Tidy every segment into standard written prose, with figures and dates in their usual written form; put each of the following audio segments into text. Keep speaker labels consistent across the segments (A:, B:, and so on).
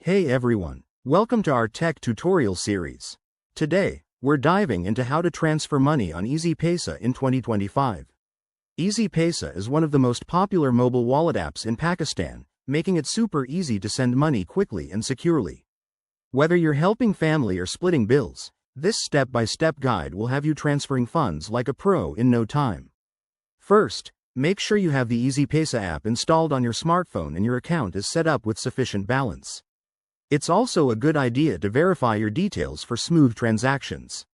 A: Hey everyone, welcome to our tech tutorial series. Today, we're diving into how to transfer money on EasyPaisa in 2025. EasyPaisa is one of the most popular mobile wallet apps in Pakistan, making it super easy to send money quickly and securely. Whether you're helping family or splitting bills, this step-by-step guide will have you transferring funds like a pro in no time. First, make sure you have the EasyPaisa app installed on your smartphone and your account is set up with sufficient balance. It's also a good idea to verify your details for smooth transactions.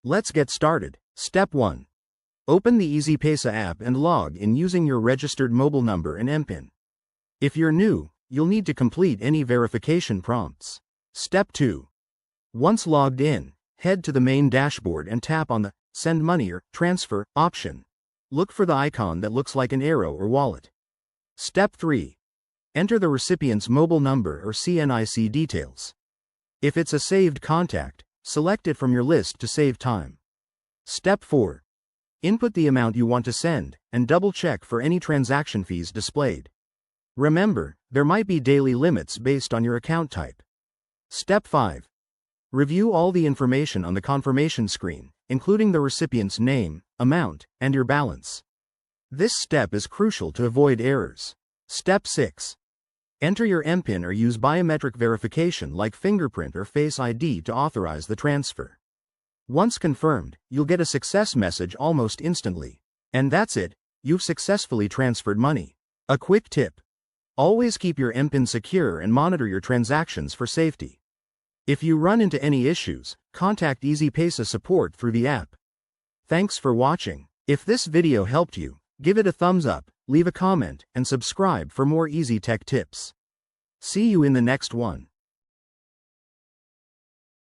A: Let's get started. Step 1. Open the EasyPaisa app and log in using your registered mobile number and MPIN. If you're new, you'll need to complete any verification prompts. Step 2. Once logged in, head to the main dashboard and tap on the Send Money or Transfer option. Look for the icon that looks like an arrow or wallet. Step 3. Enter the recipient's mobile number or CNIC details. If it's a saved contact, select it from your list to save time. Step 4. Input the amount you want to send, and double-check for any transaction fees displayed. Remember, there might be daily limits based on your account type. Step 5. Review all the information on the confirmation screen, including the recipient's name, amount, and your balance. This step is crucial to avoid errors. Step 6. Enter your MPIN or use biometric verification like fingerprint or Face ID to authorize the transfer. Once confirmed, you'll get a success message almost instantly. And that's it, you've successfully transferred money. A quick tip. Always keep your MPIN secure and monitor your transactions for safety. If you run into any issues, contact EasyPaisa support through the app. Thanks for watching. If this video helped you, give it a thumbs up, leave a comment, and subscribe for more easy tech tips. See you in the next one.